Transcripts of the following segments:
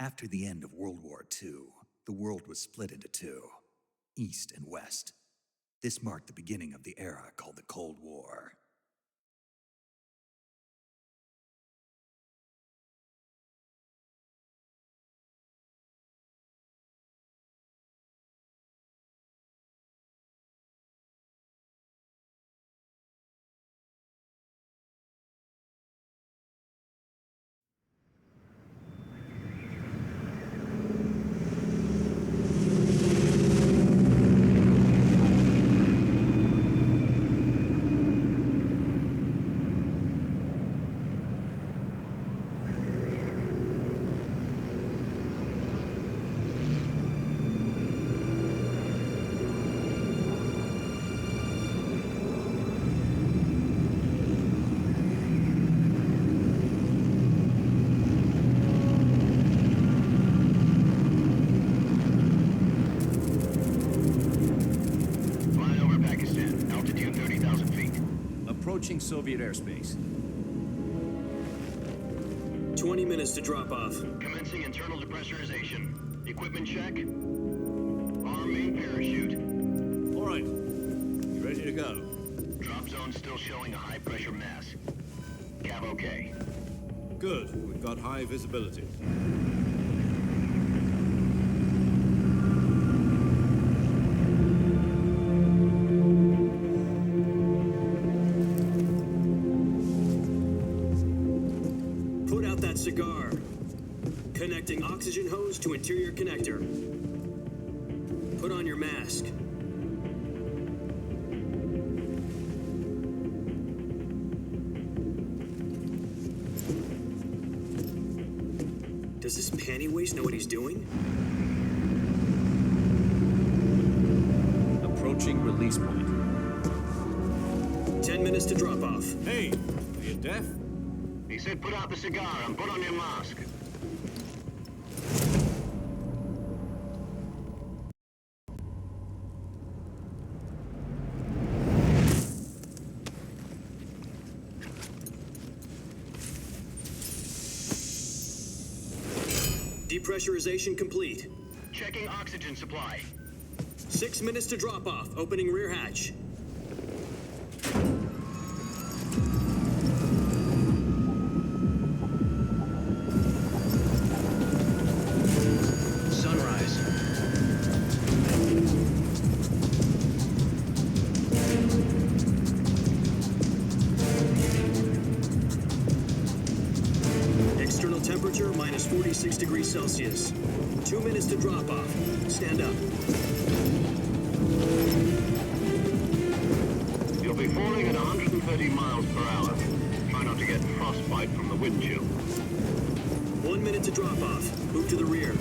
After the end of World War II, the world was split into two, East and West. This marked the beginning of the era called the Cold War. Approaching Soviet airspace. 20 minutes to drop off. Commencing internal depressurization. Equipment check. Arm main parachute. All right. You ready to go? Drop zone still showing a high pressure mass. Cav okay. Good. We've got high visibility. Cigar. Connecting oxygen hose to interior connector. Put on your mask. Does this panty waste know what he's doing? Approaching release point. 10 minutes to drop off. Hey, are you deaf? He said put out the cigar and put on your mask. Depressurization complete. Checking oxygen supply. 6 minutes to drop off. Opening rear hatch. Temperature minus 46 degrees Celsius. 2 minutes to drop off. Stand up. You'll be falling at 130 miles per hour. Try not to get frostbite from the wind chill. 1 minute to drop off. Move to the rear.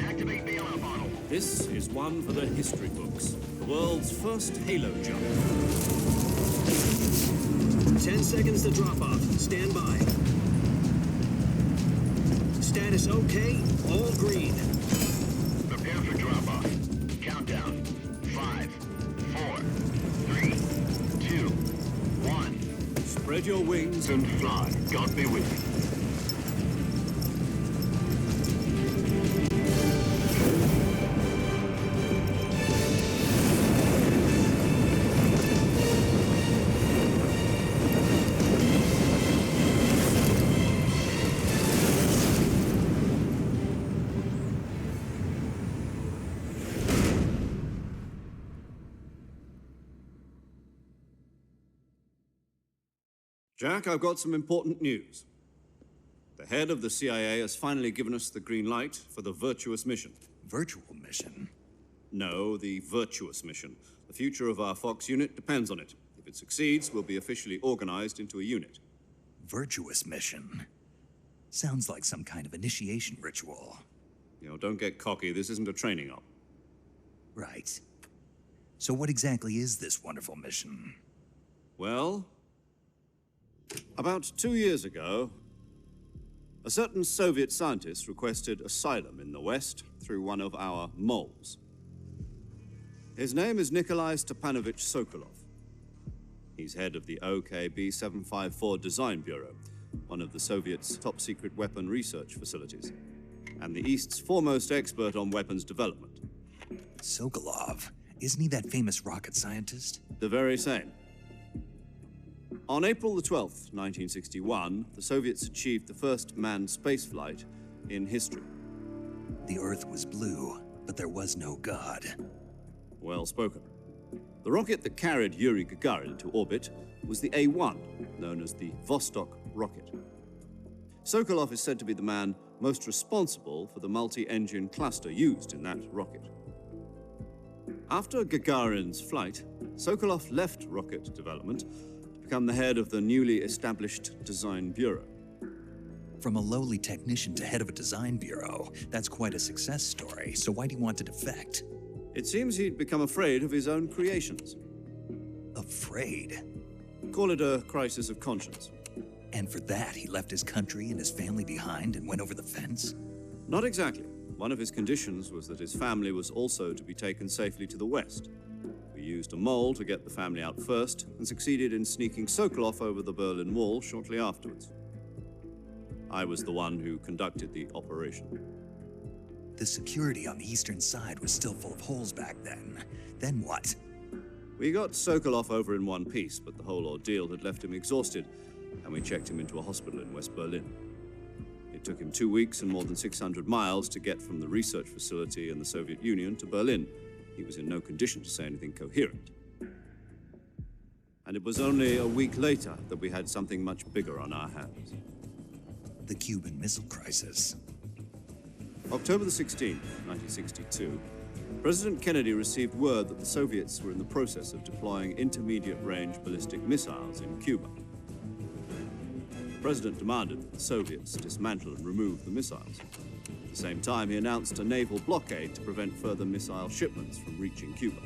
Activate bailout bottle. This is one for the history books. The world's first halo jump. 10 seconds to drop off. Stand by. Status okay, all green. Prepare for drop-off. Countdown. 5, 4, 3, 2, 1. Spread your wings And fly. God be with you. Jack, I've got some important news. The head of the CIA has finally given us the green light for the virtuous mission. Virtual mission? No, the virtuous mission. The future of our Fox unit depends on it. If it succeeds, we'll be officially organized into a unit. Virtuous mission? Sounds like some kind of initiation ritual. You know, don't get cocky. This isn't a training op. Right. So what exactly is this wonderful mission? Well, about 2 years ago, a certain Soviet scientist requested asylum in the West through one of our moles. His name is Nikolai Stepanovich Sokolov. He's head of the OKB-754 Design Bureau, one of the Soviets' top-secret weapon research facilities. and the East's foremost expert on weapons development. Sokolov. Isn't he that famous rocket scientist? The very same. On April the 12th, 1961, the Soviets achieved the first manned spaceflight in history. The Earth was blue, but there was no God. Well spoken. The rocket that carried Yuri Gagarin to orbit was the A-1, known as the Vostok rocket. Sokolov is said to be the man most responsible for the multi-engine cluster used in that rocket. After Gagarin's flight, Sokolov left rocket development to become the head of the newly established Design Bureau. From a lowly technician to head of a design bureau, that's quite a success story, so why'd he want to defect? It seems he'd become afraid of his own creations. Afraid? Call it a crisis of conscience. And for that, he left his country and his family behind and went over the fence? Not exactly. One of his conditions was that his family was also to be taken safely to the west. We used a mole to get the family out first and succeeded in sneaking Sokolov over the Berlin Wall shortly afterwards. I was the one who conducted the operation. The security on the eastern side was still full of holes back then. Then what? We got Sokolov over in one piece, but the whole ordeal had left him exhausted, and we checked him into a hospital in West Berlin. It took him 2 weeks and more than 600 miles to get from the research facility in the Soviet Union to Berlin. He was in no condition to say anything coherent. And it was only a week later that we had something much bigger on our hands. The Cuban Missile Crisis. October the 16th, 1962, President Kennedy received word that the Soviets were in the process of deploying intermediate-range ballistic missiles in Cuba. The President demanded that the Soviets dismantle and remove the missiles. At the same time, he announced a naval blockade to prevent further missile shipments from reaching Cuba.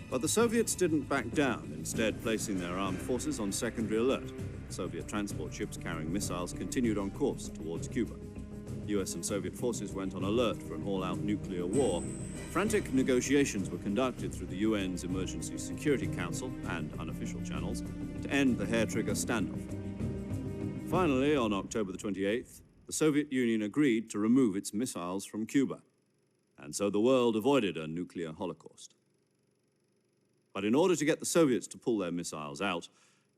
But the Soviets didn't back down, instead placing their armed forces on secondary alert. Soviet transport ships carrying missiles continued on course towards Cuba. US and Soviet forces went on alert for an all-out nuclear war. Frantic negotiations were conducted through the UN's Emergency Security Council and unofficial channels to end the hair-trigger standoff. Finally, on October the 28th, the Soviet Union agreed to remove its missiles from Cuba, and so the world avoided a nuclear holocaust. But in order to get the Soviets to pull their missiles out,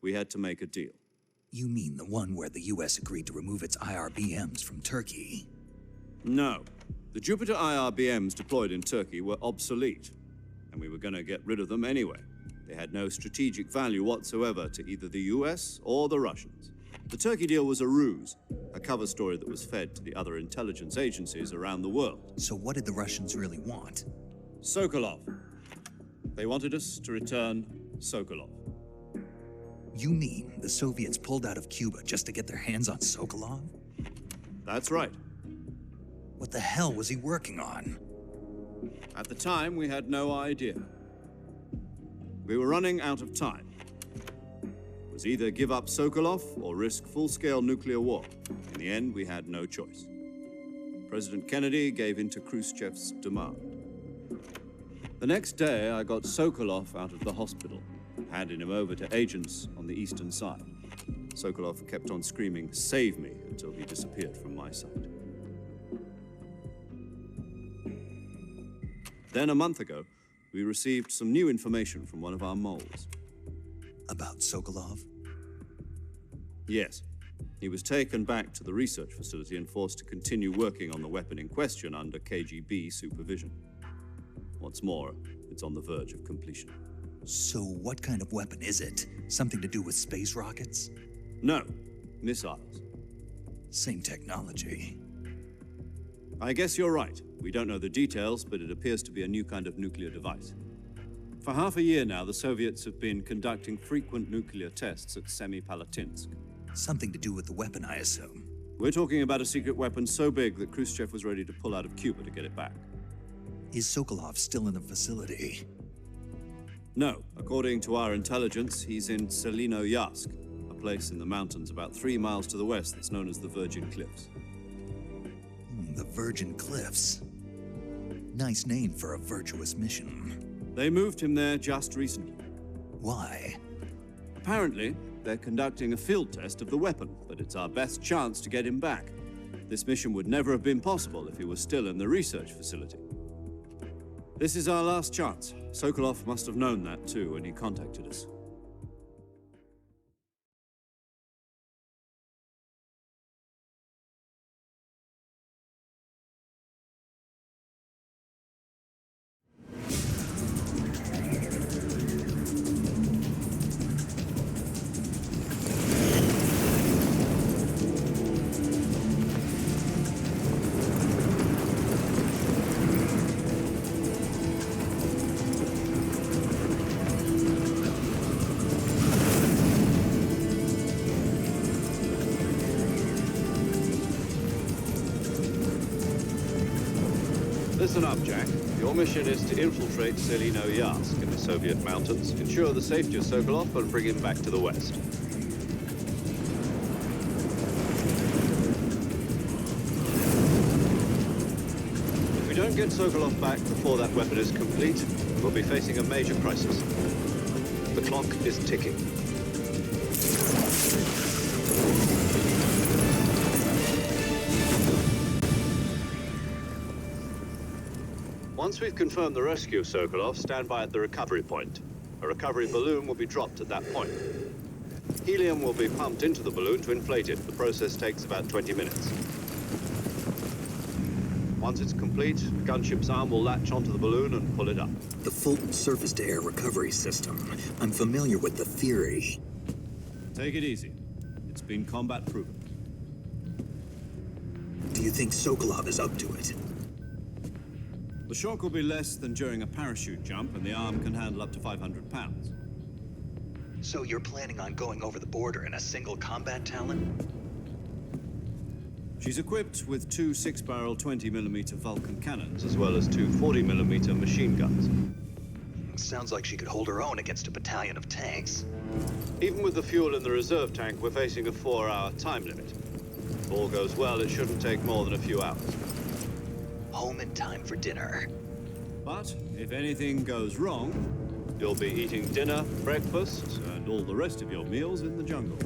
we had to make a deal. You mean the one where the US agreed to remove its IRBMs from Turkey? No. The Jupiter IRBMs deployed in Turkey were obsolete, and we were going to get rid of them anyway. They had no strategic value whatsoever to either the US or the Russians. The Turkey deal was a ruse, a cover story that was fed to the other intelligence agencies around the world. So what did the Russians really want? Sokolov. They wanted us to return Sokolov. You mean the Soviets pulled out of Cuba just to get their hands on Sokolov? That's right. What the hell was he working on? At the time, we had no idea. We were running out of time. It was either give up Sokolov or risk full-scale nuclear war. In the end, we had no choice. President Kennedy gave in to Khrushchev's demand. The next day, I got Sokolov out of the hospital, handing him over to agents on the eastern side. Sokolov kept on screaming, "Save me," until he disappeared from my sight. Then, a month ago, we received some new information from one of our moles. About Sokolov? Yes. He was taken back to the research facility and forced to continue working on the weapon in question under KGB supervision. What's more, it's on the verge of completion. So what kind of weapon is it? Something to do with space rockets? No, missiles. Same technology. I guess you're right. We don't know the details, but it appears to be a new kind of nuclear device. For half a year now, the Soviets have been conducting frequent nuclear tests at Semipalatinsk. Something to do with the weapon, I assume. We're talking about a secret weapon so big that Khrushchev was ready to pull out of Cuba to get it back. Is Sokolov still in the facility? No. According to our intelligence, he's in Selinoyarsk, a place in the mountains about 3 miles to the west that's known as the Virgin Cliffs. The Virgin Cliffs. Nice name for a virtuous mission. They moved him there just recently. Why? Apparently, they're conducting a field test of the weapon, but it's our best chance to get him back. this mission would never have been possible if he was still in the research facility. This is our last chance. Sokolov must have known that too when he contacted us. Listen up, Jack. Your mission is to infiltrate Selino Yask in the Soviet mountains, ensure the safety of Sokolov, and bring him back to the West. If we don't get Sokolov back before that weapon is complete, we'll be facing a major crisis. The clock is ticking. Once we've confirmed the rescue of Sokolov, stand by at the recovery point. A recovery balloon will be dropped at that point. Helium will be pumped into the balloon to inflate it. The process takes about 20 minutes. Once it's complete, the gunship's arm will latch onto the balloon and pull it up. The Fulton surface-to-air recovery system. I'm familiar with the theory. Take it easy. It's been combat proven. Do you think Sokolov is up to it? The shock will be less than during a parachute jump, and the arm can handle up to 500 pounds. So you're planning on going over the border in a single combat Talon? She's equipped with two 6-barrel 20mm Vulcan cannons, as well as two 40mm machine guns. Sounds like she could hold her own against a battalion of tanks. Even with the fuel in the reserve tank, we're facing a 4-hour time limit. If all goes well, it shouldn't take more than a few hours. Home in time for dinner. But if anything goes wrong, you'll be eating dinner, breakfast, and all the rest of your meals in the jungle.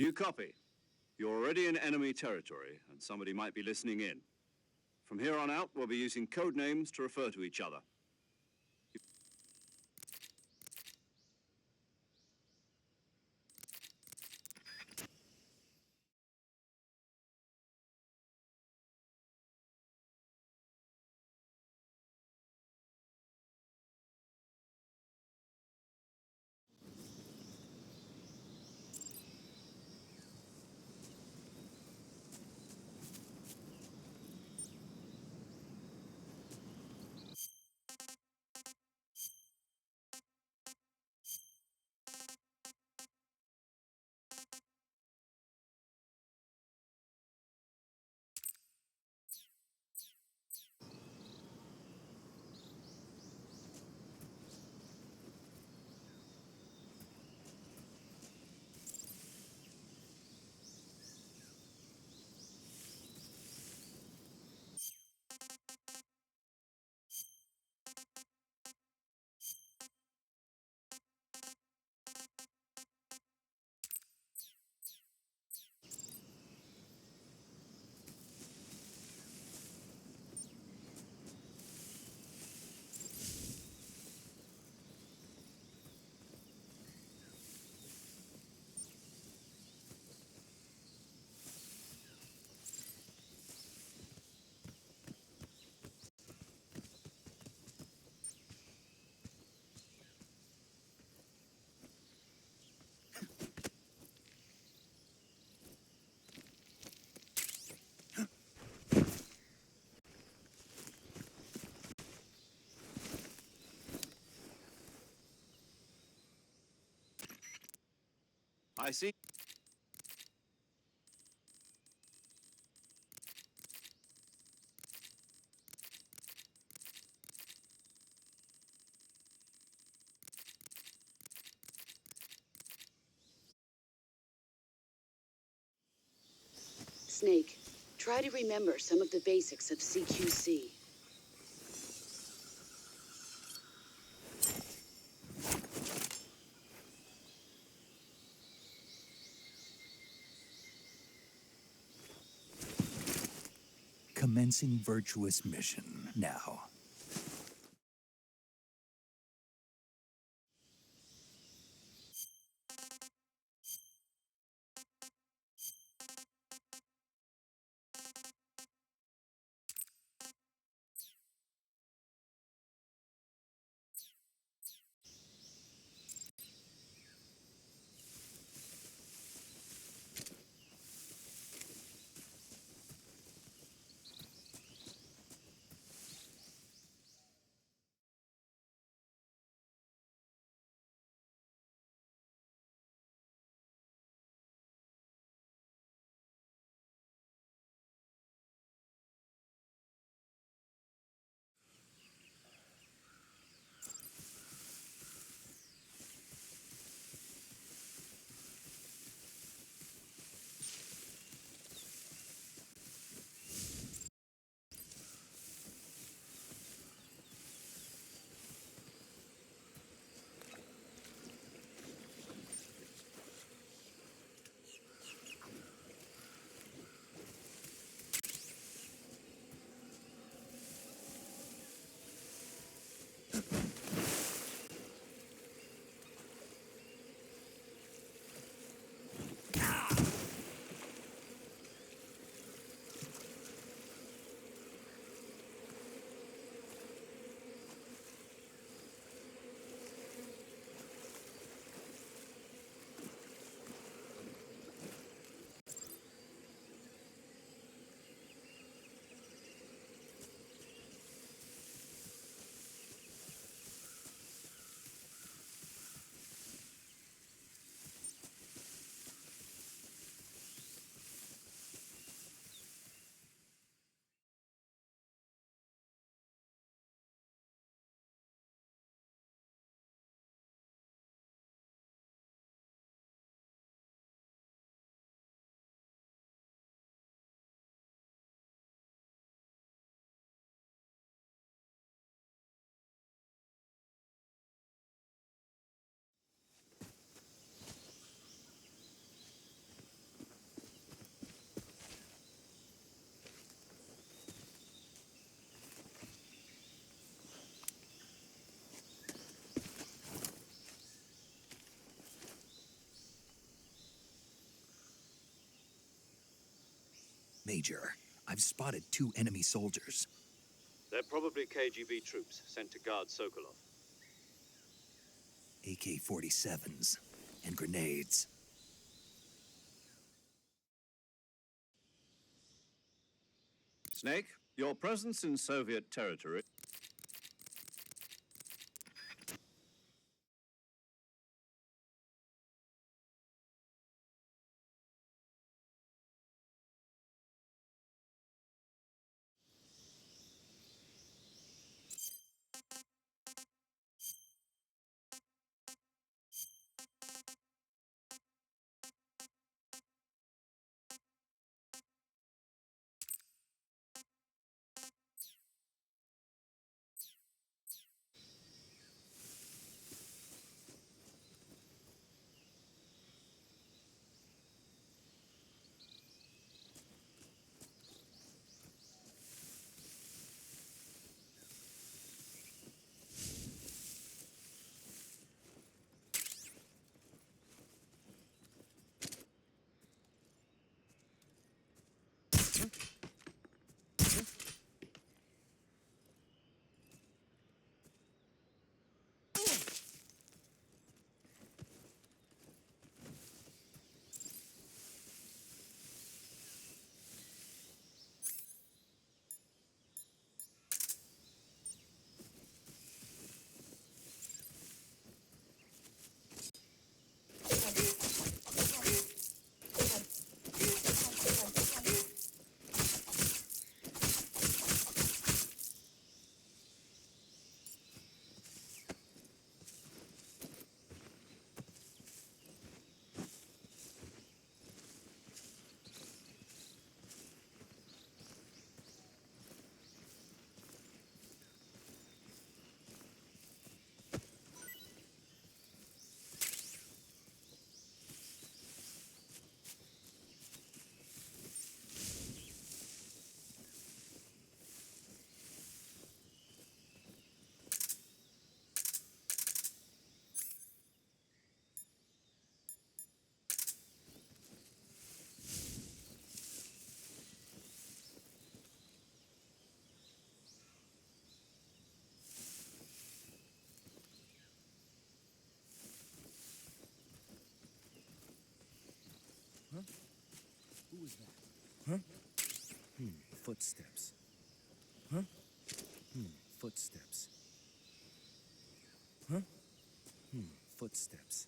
Do you copy? You're already in enemy territory, and somebody might be listening in. From here on out, we'll be using code names to refer to each other. I see. Snake, try to remember some of the basics of CQC. Commencing virtuous mission now. Major, I've spotted 2 enemy soldiers. They're probably KGB troops sent to guard Sokolov. AK-47s and grenades. Snake, your presence in Soviet territory was that? Huh? Footsteps. Huh? Footsteps. Huh? Footsteps.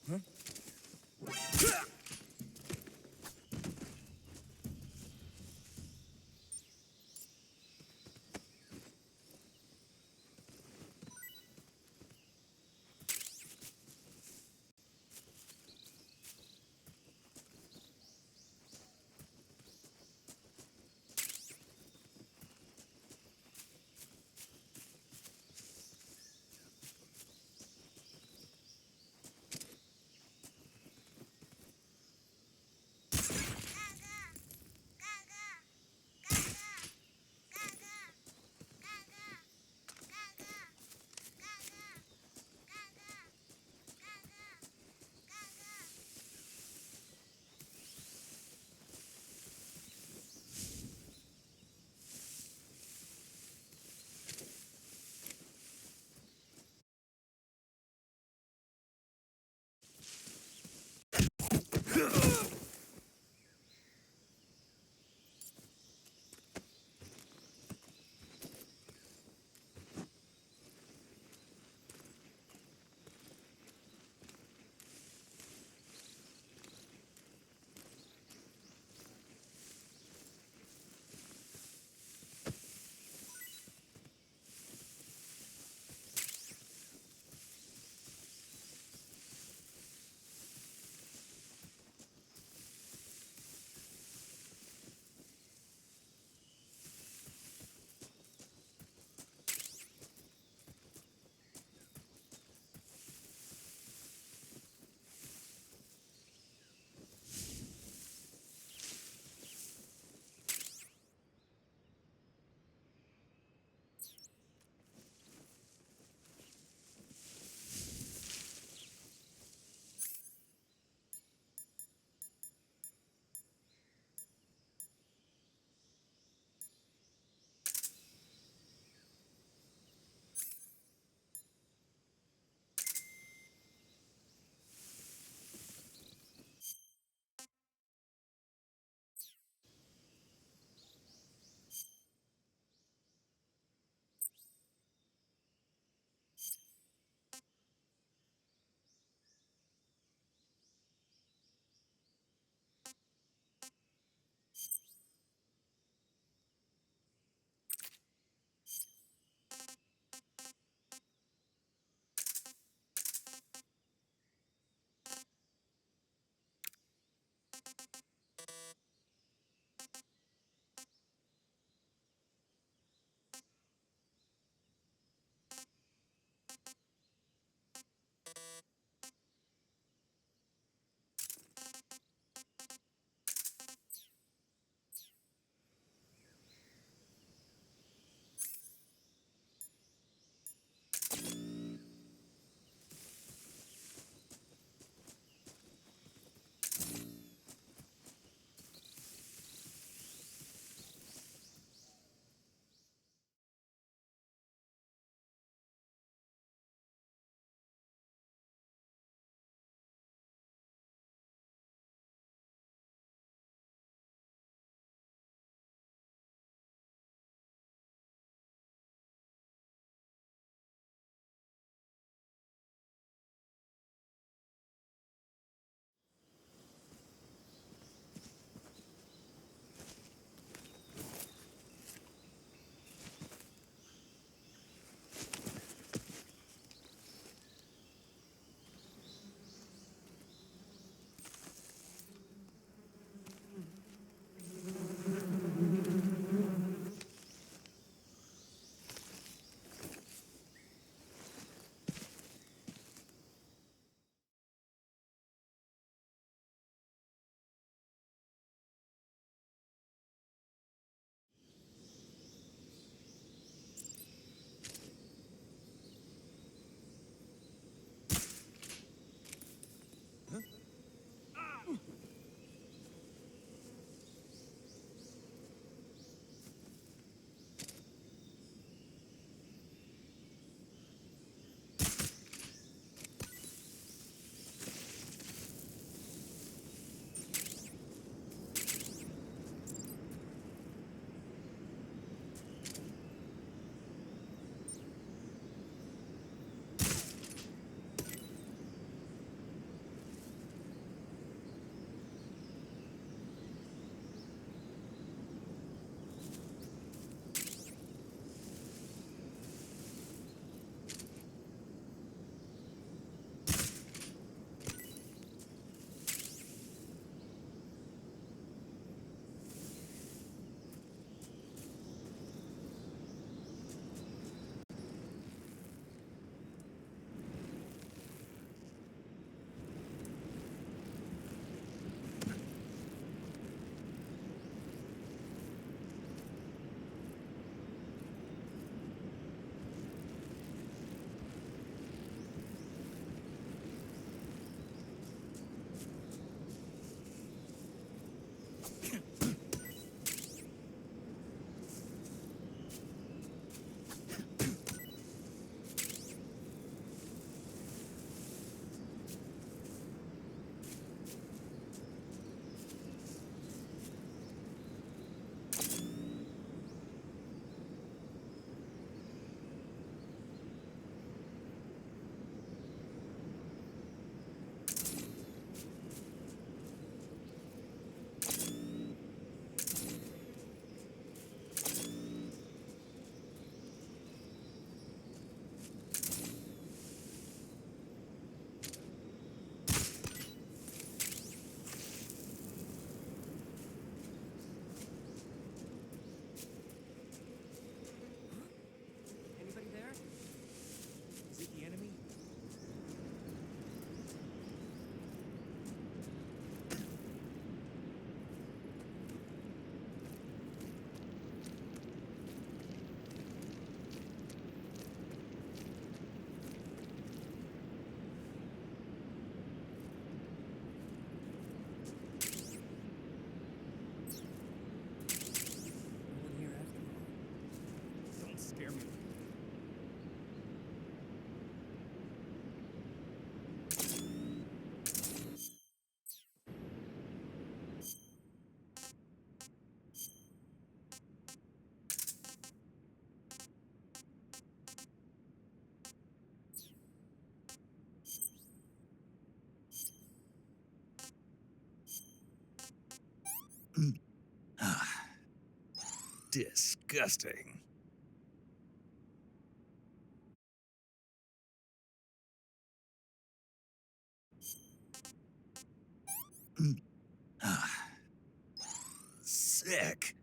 Huh? Disgusting. Sick.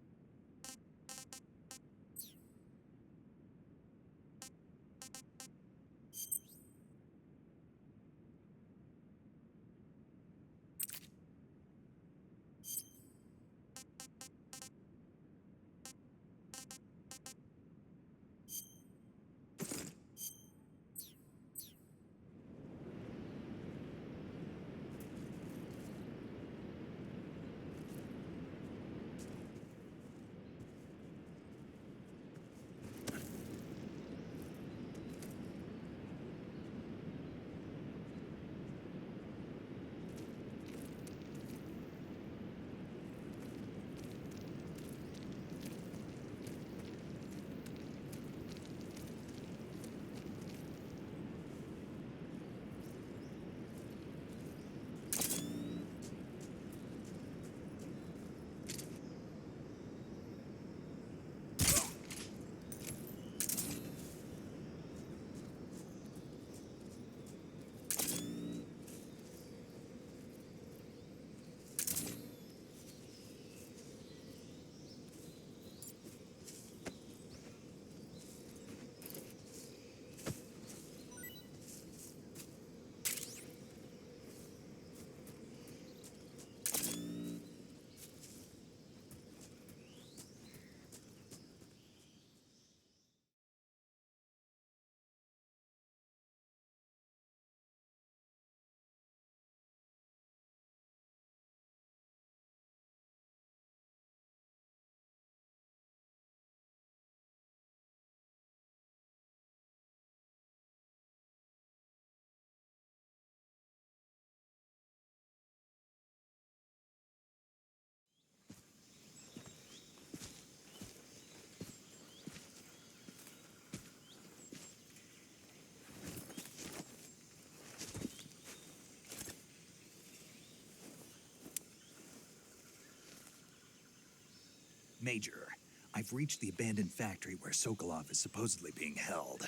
Major, I've reached the abandoned factory where Sokolov is supposedly being held.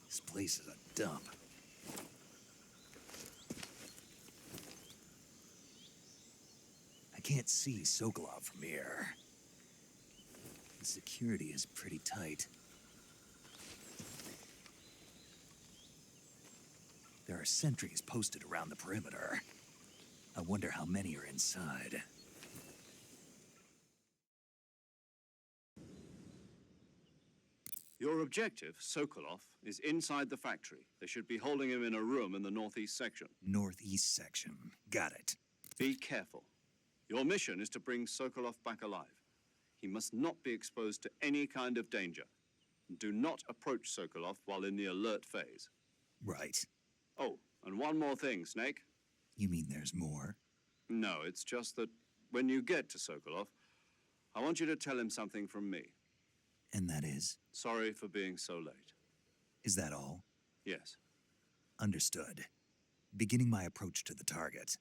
This place is a dump. I can't see Sokolov from here. The security is pretty tight. There are sentries posted around the perimeter. I wonder how many are inside. Your objective, Sokolov, is inside the factory. They should be holding him in a room in the northeast section. Northeast section. Got it. Be careful. Your mission is to bring Sokolov back alive. He must not be exposed to any kind of danger. Do not approach Sokolov while in the alert phase. Right. Oh, and one more thing, Snake. You mean there's more? No, it's just that when you get to Sokolov, I want you to tell him something from me. And that is? Sorry for being so late. Is that all? Yes. Understood. Beginning my approach to the target.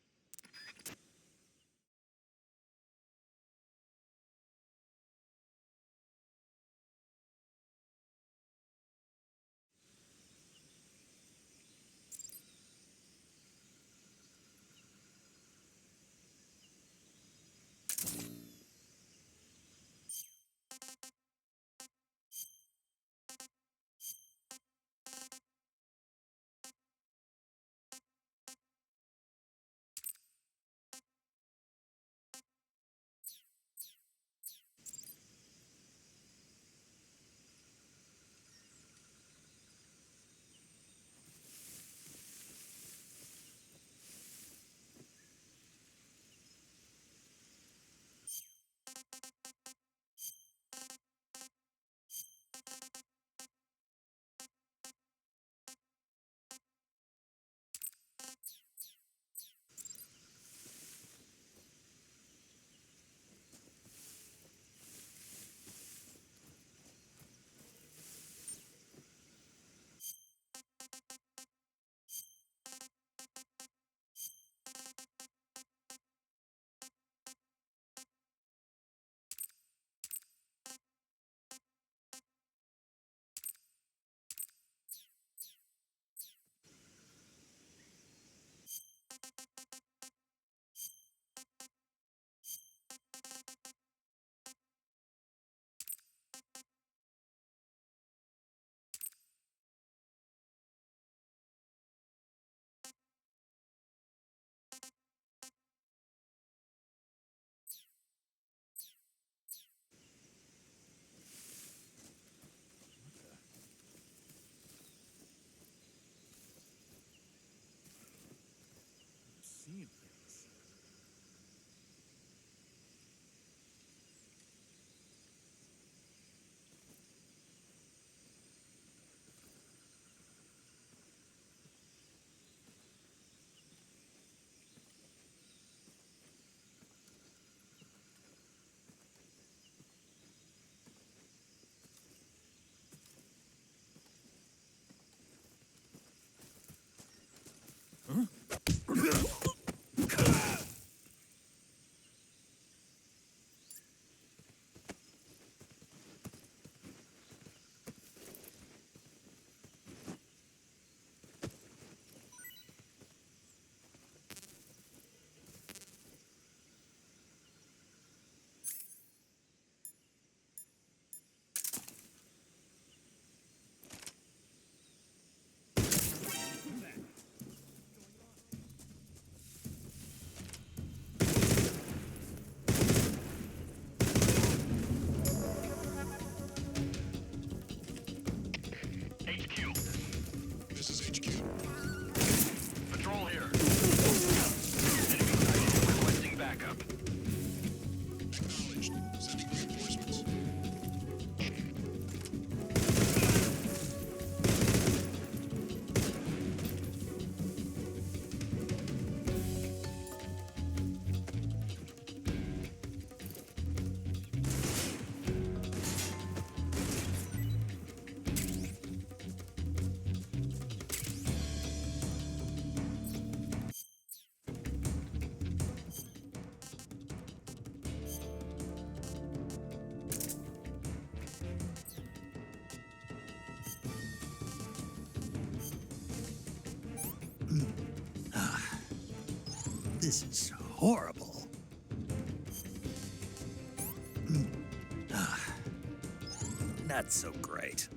This is horrible. Not so great.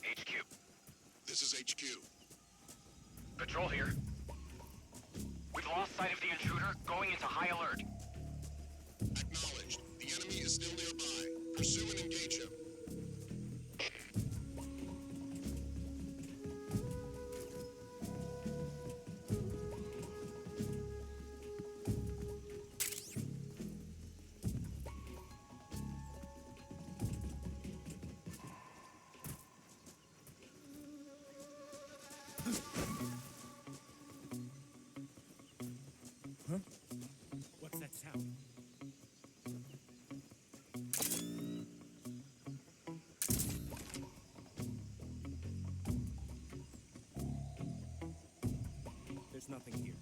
HQ. This is HQ. Patrol here. We've lost sight of the intruder, going into high alert. Acknowledged. The enemy is still nearby. Pursue and engage him. What's that sound? There's nothing here.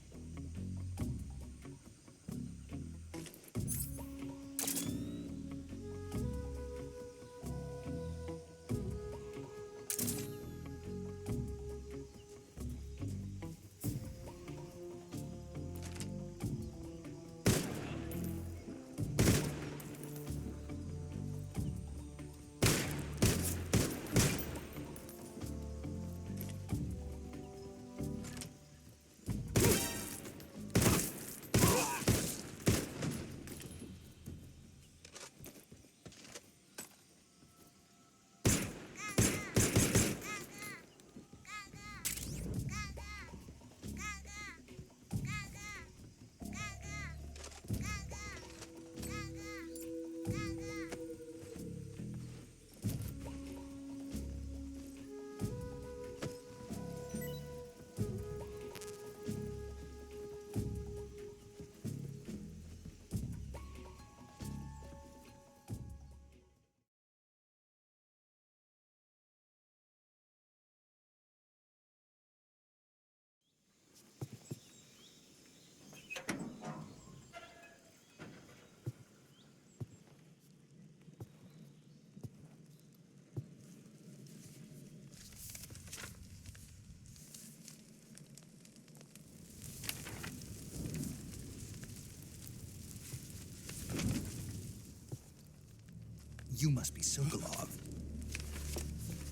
You must be Sokolov.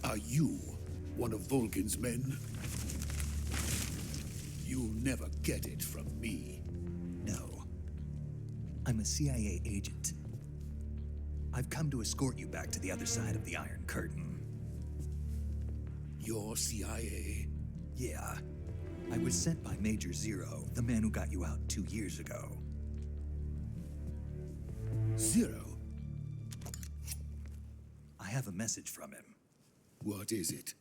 Are you one of Volgin's men? You'll never get it from me. No. I'm a CIA agent. I've come to escort you back to the other side of the Iron Curtain. You're CIA? Yeah. I was sent by Major Zero, the man who got you out 2 years ago. Zero? I have a message from him. What is it?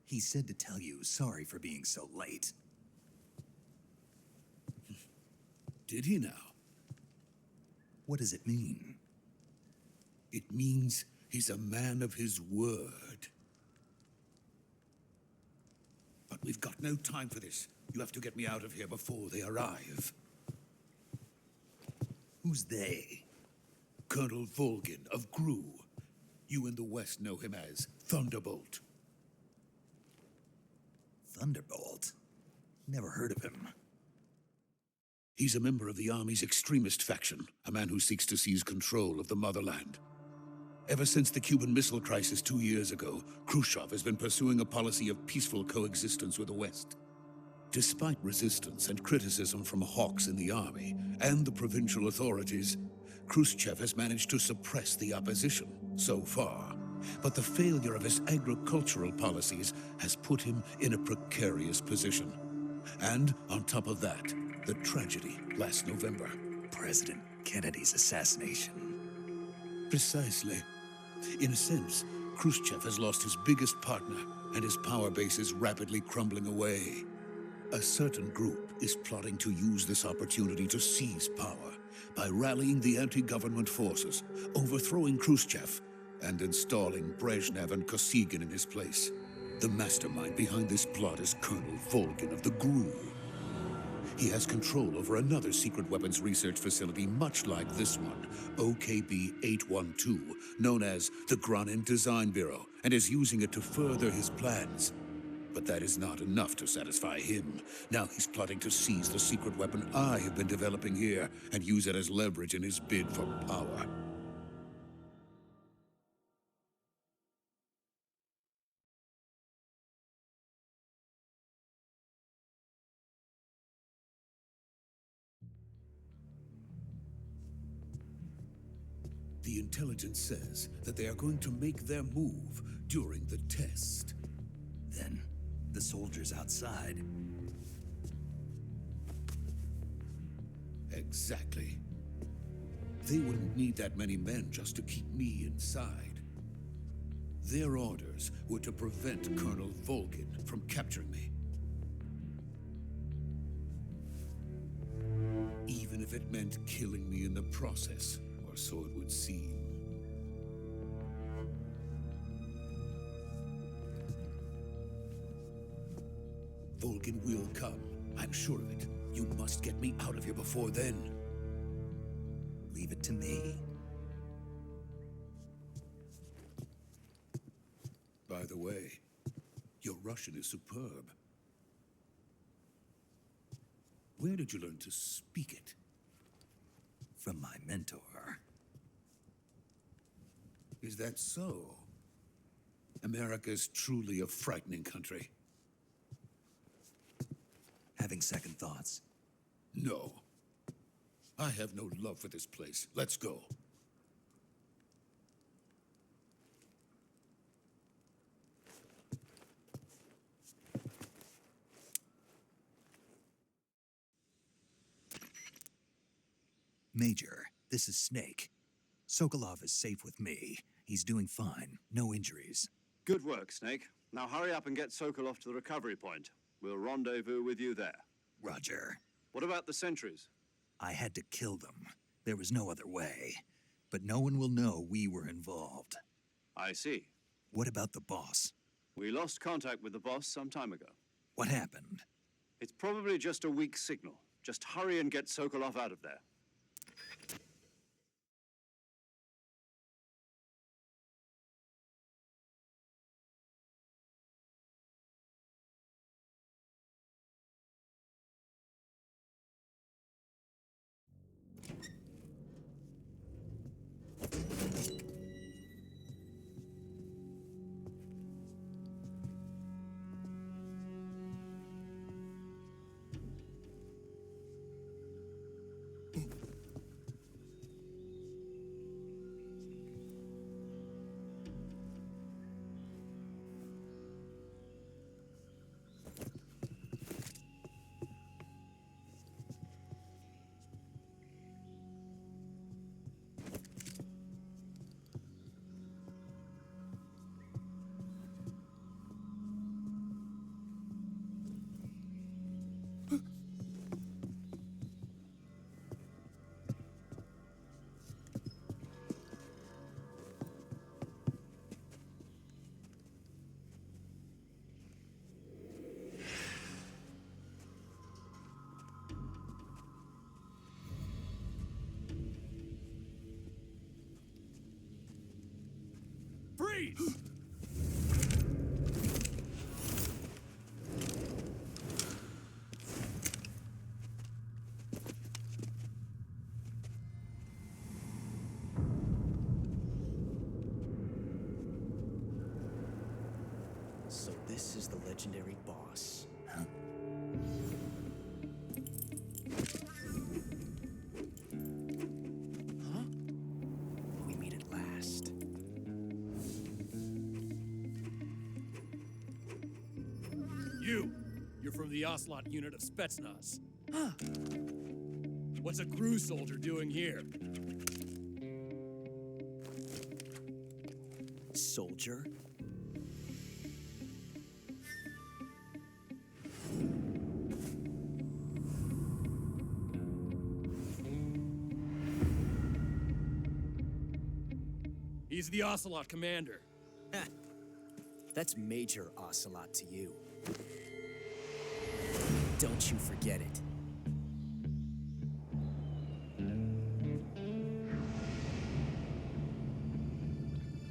He said to tell you sorry for being so late. Did he now? What does it mean? It means he's a man of his word. But we've got no time for this. You have to get me out of here before they arrive. Who's they? Colonel Volgin of Gru. You in the West know him as Thunderbolt. Thunderbolt? Never heard of him. He's a member of the Army's extremist faction, a man who seeks to seize control of the motherland. Ever since the Cuban Missile Crisis 2 years ago, Khrushchev has been pursuing a policy of peaceful coexistence with the West. Despite resistance and criticism from hawks in the army and the provincial authorities, Khrushchev has managed to suppress the opposition so far. But the failure of his agricultural policies has put him in a precarious position. And on top of that, the tragedy last November. President Kennedy's assassination. Precisely. In a sense, Khrushchev has lost his biggest partner, and his power base is rapidly crumbling away. A certain group is plotting to use this opportunity to seize power by rallying the anti-government forces, overthrowing Khrushchev, and installing Brezhnev and Kosygin in his place. The mastermind behind this plot is Colonel Volgin of the GRU. He has control over another secret weapons research facility much like this one, OKB-812, known as the Granin Design Bureau, and is using it to further his plans. But that is not enough to satisfy him. Now he's plotting to seize the secret weapon I have been developing here and use it as leverage in his bid for power. The intelligence says that they are going to make their move during the test. Then, the soldiers outside. Exactly. They wouldn't need that many men just to keep me inside. Their orders were to prevent Colonel Volgin from capturing me. Even if it meant killing me in the process, or so it would seem. Volgin will come. I'm sure of it. You must get me out of here before then. Leave it to me. By the way, your Russian is superb. Where did you learn to speak it? From my mentor. Is that so? America is truly a frightening country. Having second thoughts. No. I have no love for this place. Let's go. Major, this is Snake. Sokolov is safe with me. He's doing fine. No injuries. Good work, Snake. Now hurry up and get Sokolov to the recovery point. We'll rendezvous with you there. Roger. What about the sentries? I had to kill them. There was no other way. But no one will know we were involved. I see. What about the boss? We lost contact with the boss some time ago. What happened? It's probably just a weak signal. Just hurry and get Sokolov out of there. Freeze! So this is the legendary boss. Huh? Huh? We meet at last. You're from the Ocelot unit of Spetsnaz. Huh. What's a crew soldier doing here? Soldier? He's the Ocelot commander. Ha! That's Major Ocelot to you. Don't you forget it.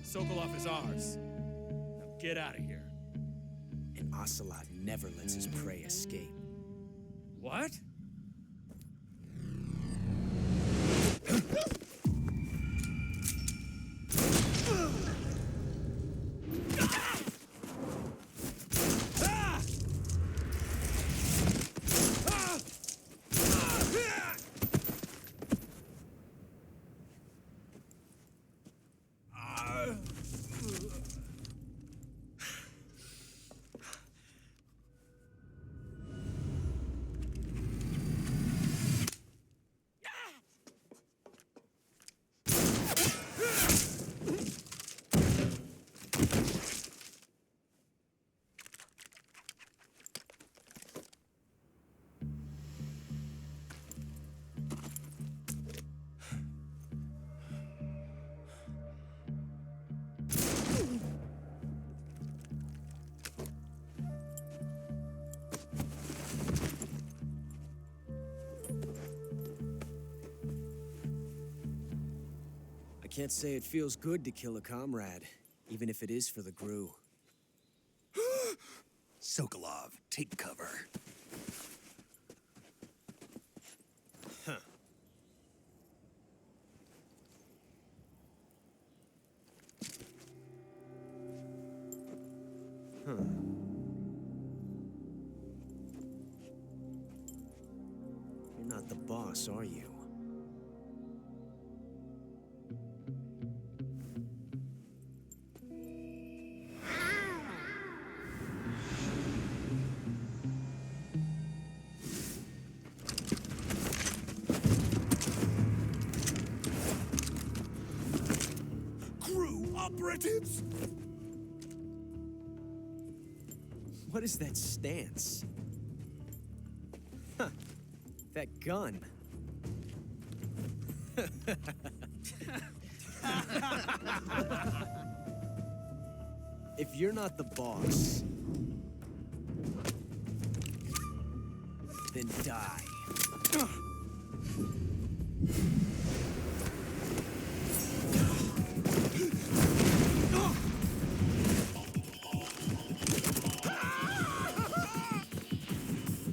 Sokolov is ours. Now get out of here. And Ocelot never lets his prey escape. What? I can't say it feels good to kill a comrade, even if it is for the GRU. Sokolov, take cover. Huh. Huh. You're not the boss, are you? GRU operatives! What is that stance? Huh. That gun. If you're not the boss, then die.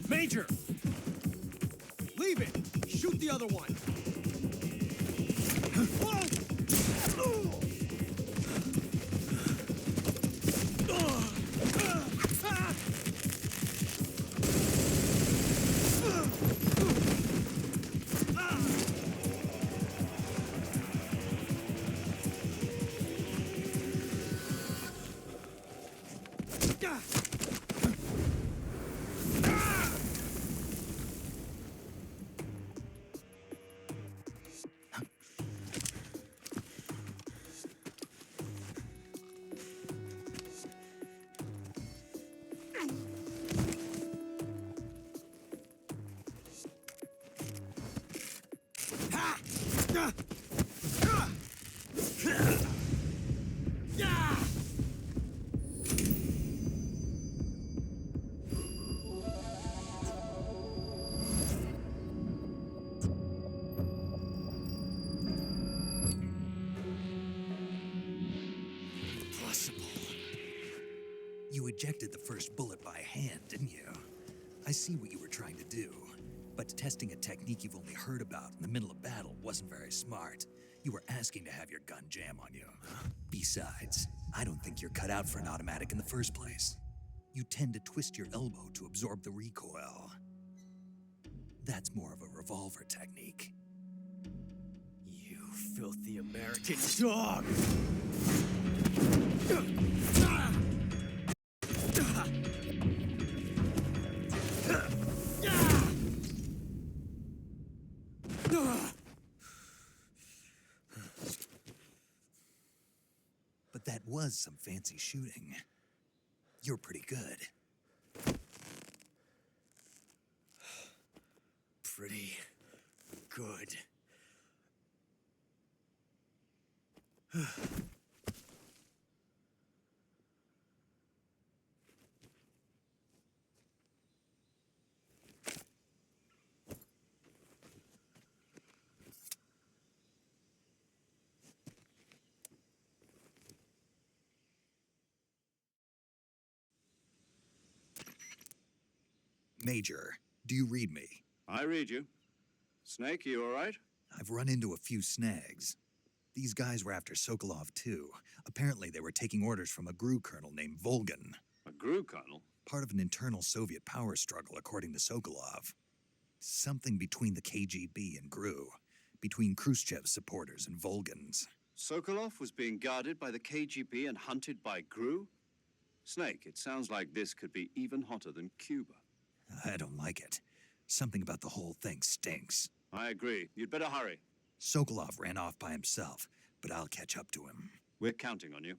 Major! Leave it! Shoot the other one! ejected the first bullet by hand, didn't you? I see what you were trying to do, but testing a technique you've only heard about in the middle of battle wasn't very smart. You were asking to have your gun jam on you. Besides, I don't think you're cut out for an automatic in the first place. You tend to twist your elbow to absorb the recoil. That's more of a revolver technique. You filthy American dog! But that was some fancy shooting. You're pretty good. Pretty good. Major, do you read me? I read you. Snake, you all right? I've run into a few snags. These guys were after Sokolov too. Apparently they were taking orders from a GRU colonel named Volgan. A GRU colonel? Part of an internal Soviet power struggle, according to Sokolov. Something between the KGB and GRU. Between Khrushchev's supporters and Volgan's. Sokolov was being guarded by the KGB and hunted by GRU? Snake, it sounds like this could be even hotter than Cuba. I don't like it. Something about the whole thing stinks. I agree. You'd better hurry. Sokolov ran off by himself, but I'll catch up to him. We're counting on you.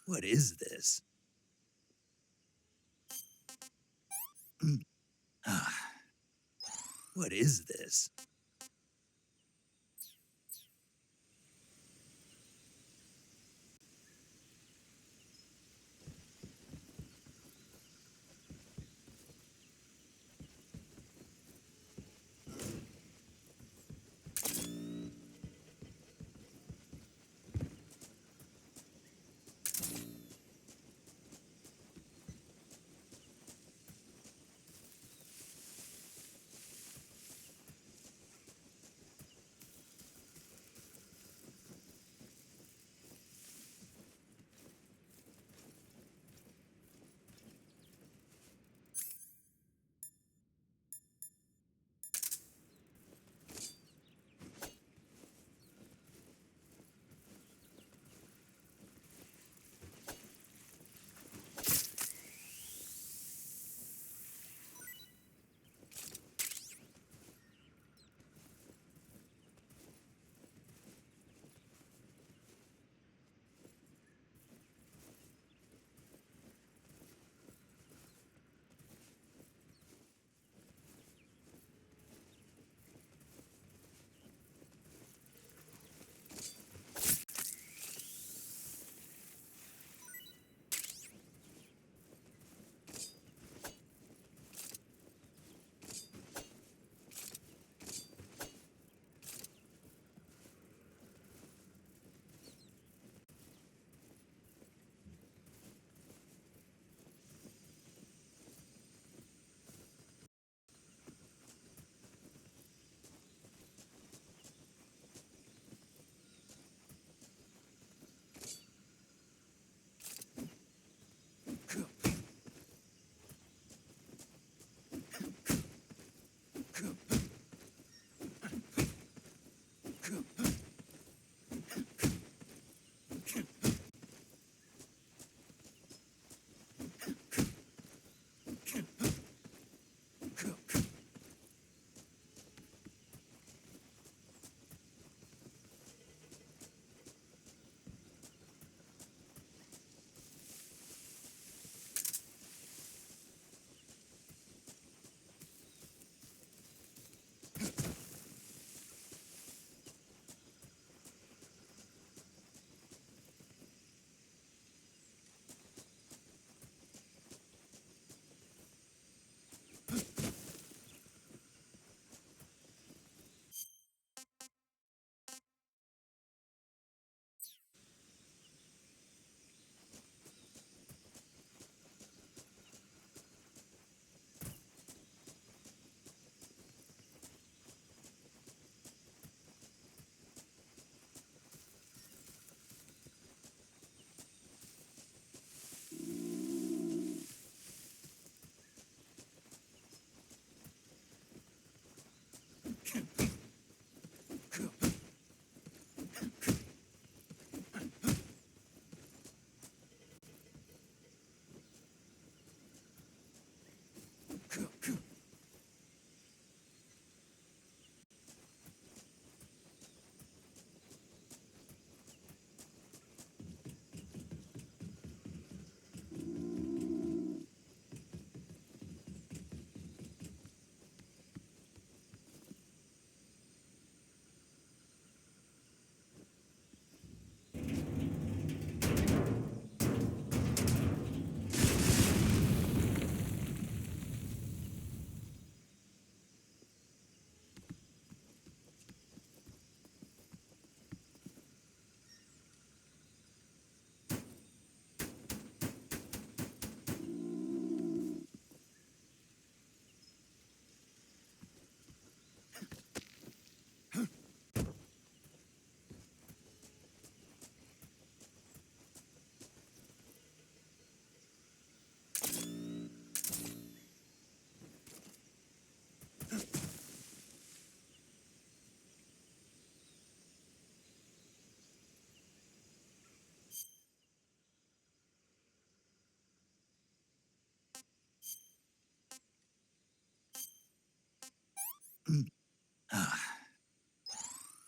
What is this? What is this?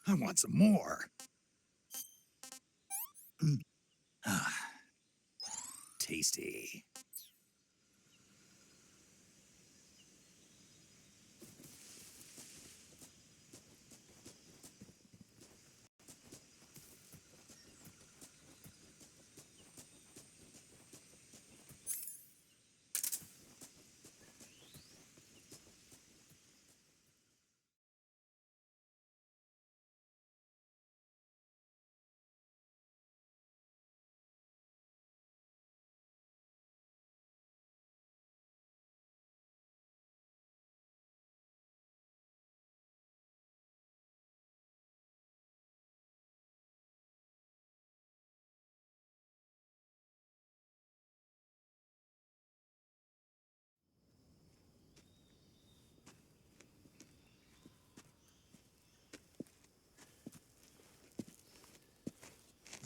I want some more. Ah, tasty.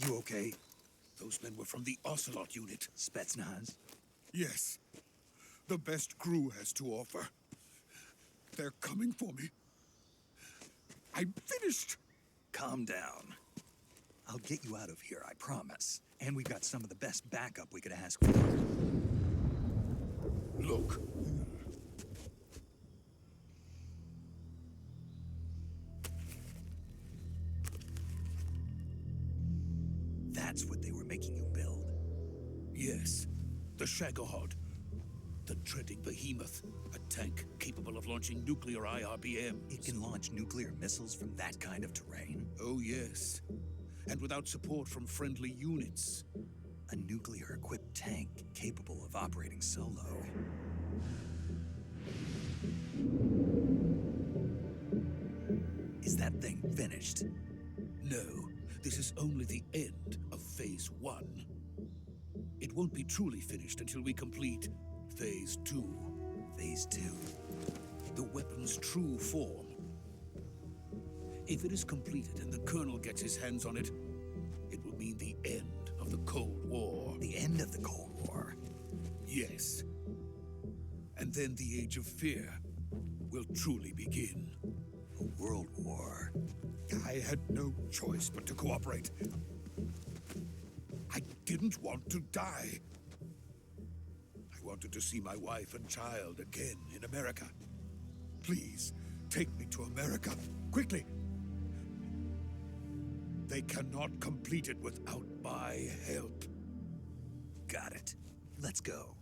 You okay? Those men were from the Ocelot unit. Spetsnaz? Yes. The best crew has to offer. They're coming for me. I'm finished. Calm down. I'll get you out of here, I promise. And we've got some of the best backup we could ask for. Look. That's what they were making you build? Yes. The Shagohod. The dreaded behemoth. A tank capable of launching nuclear IRBMs. It can launch nuclear missiles from that kind of terrain? Oh, yes. And without support from friendly units. A nuclear-equipped tank capable of operating solo. Is that thing finished? No, this is only the end of Phase 1. It won't be truly finished until we complete Phase 2. Phase 2? The weapon's true form. If it is completed and the Colonel gets his hands on it, it will mean the end of the Cold War. The end of the Cold War? Yes. And then the Age of Fear will truly begin. A world war? I had no choice but to cooperate. I didn't want to die. I wanted to see my wife and child again in America. Please, take me to America, quickly. They cannot complete it without my help. Got it. Let's go.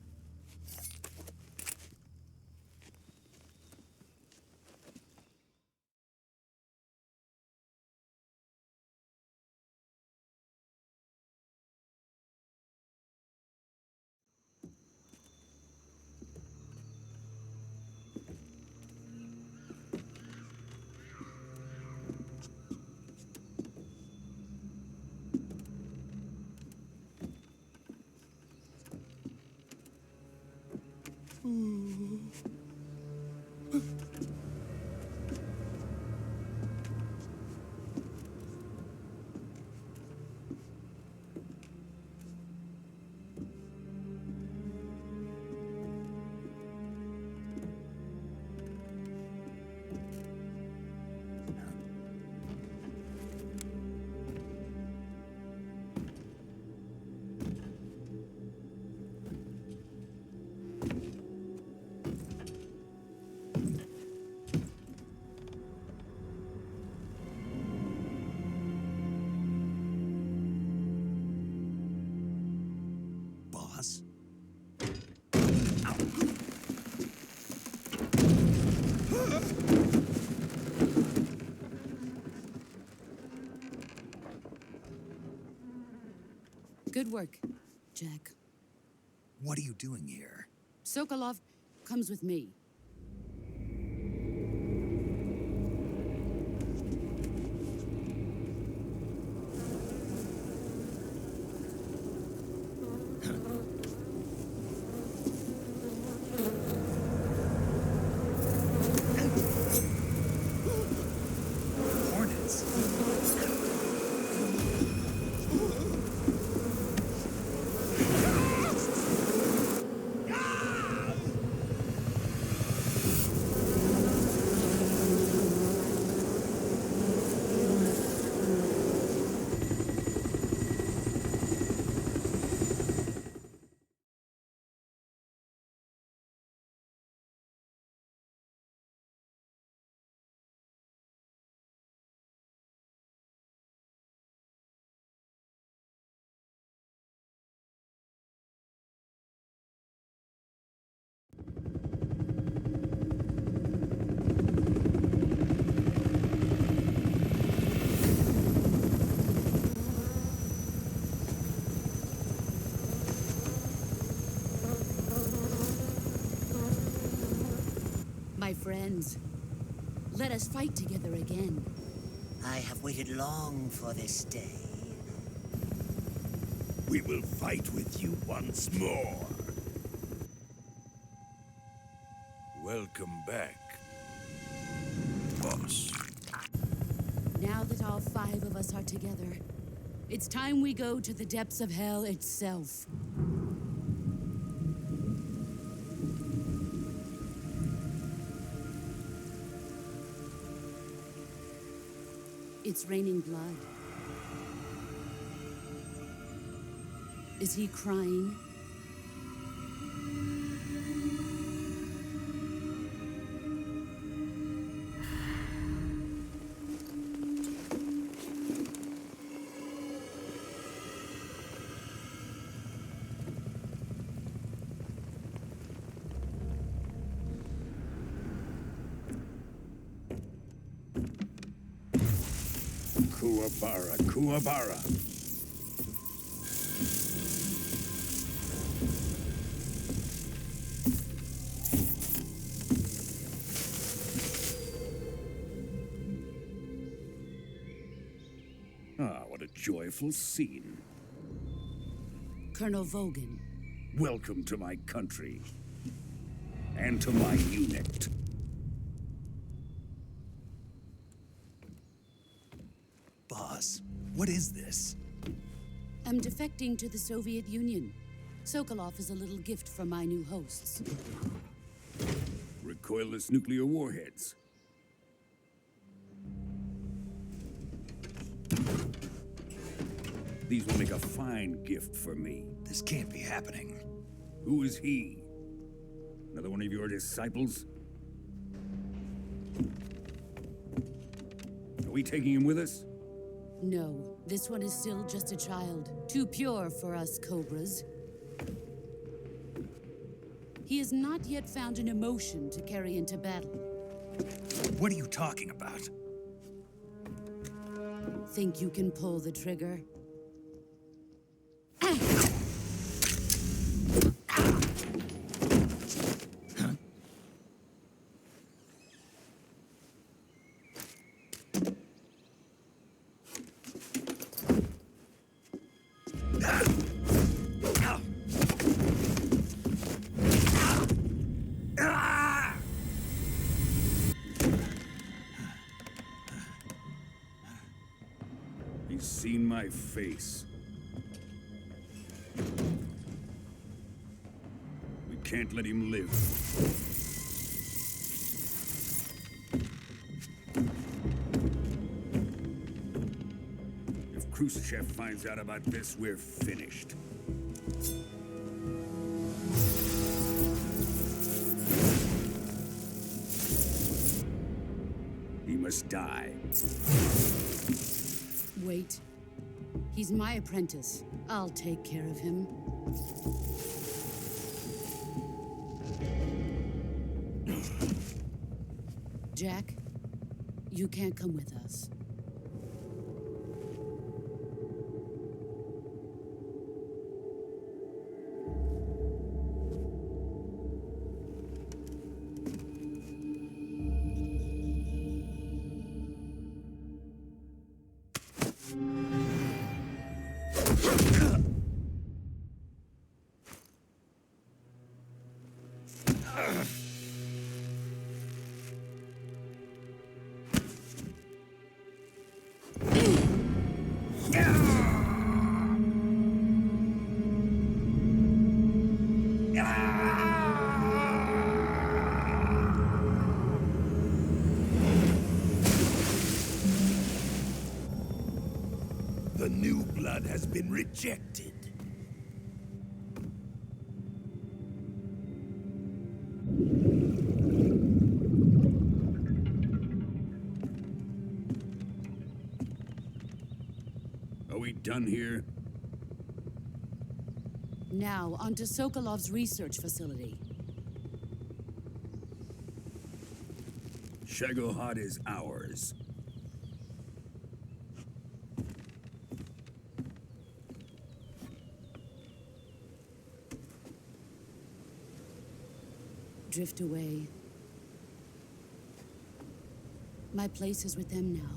Good work, Jack. What are you doing here? Sokolov comes with me. Hornets. My friends, let us fight together again. I have waited long for this day. We will fight with you once more. Welcome back, boss. Now that all 5 of us are together, it's time we go to the depths of hell itself. It's raining blood. Is he crying? Kuwabara, Kuwabara. Ah, what a joyful scene. Colonel Vogan. Welcome to my country. And to my unit. Boss, what is this? I'm defecting to the Soviet Union. Sokolov is a little gift from my new hosts. Recoilless nuclear warheads. These will make a fine gift for me. This can't be happening. Who is he? Another one of your disciples? Are we taking him with us? No, this one is still just a child. Too pure for us Cobras. He has not yet found an emotion to carry into battle. What are you talking about? Think you can pull the trigger? He's seen my face. We can't let him live. If Khrushchev finds out about this, we're finished. He must die. Wait. He's my apprentice. I'll take care of him. Jack, you can't come with us. The new blood has been rejected. Are we done here? Now, onto Sokolov's research facility. Shagohod is ours. Drift away. My place is with them now.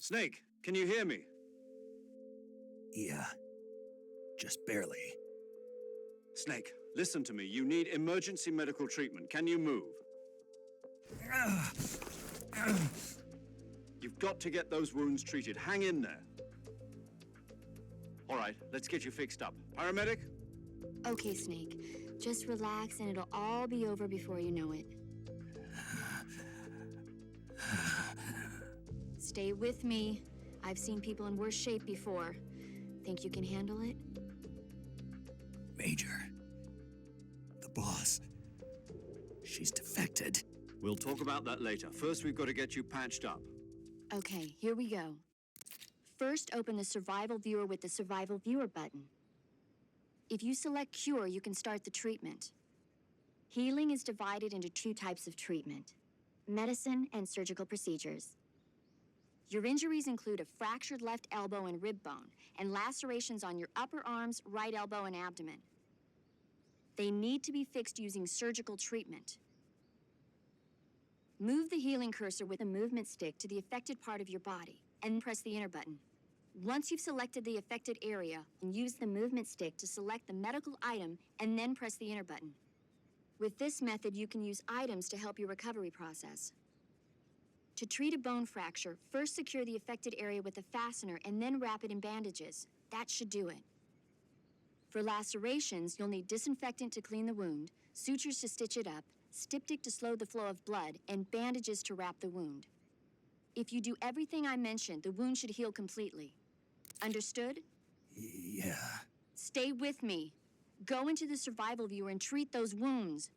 Snake, can you hear me? Yeah. Just barely. Snake, listen to me. You need emergency medical treatment. Can you move? You've got to get those wounds treated. Hang in there. All right, let's get you fixed up. Paramedic? Okay, Snake. Just relax and it'll all be over before you know it. Stay with me. I've seen people in worse shape before. Think you can handle it? Major. The boss. She's defected. We'll talk about that later. First, we've got to get you patched up. Okay, here we go. First, open the Survival Viewer with the Survival Viewer button. If you select Cure, you can start the treatment. Healing is divided into two types of treatment: medicine and surgical procedures. Your injuries include a fractured left elbow and rib bone, and lacerations on your upper arms, right elbow, and abdomen. They need to be fixed using surgical treatment. Move the healing cursor with a movement stick to the affected part of your body, and press the enter button. Once you've selected the affected area, use the movement stick to select the medical item, and then press the enter button. With this method, you can use items to help your recovery process. To treat a bone fracture, first secure the affected area with a fastener and then wrap it in bandages. That should do it. For lacerations, you'll need disinfectant to clean the wound, sutures to stitch it up, styptic to slow the flow of blood, and bandages to wrap the wound. If you do everything I mentioned, the wound should heal completely. Understood? Yeah. Stay with me. Go into the survival viewer and treat those wounds.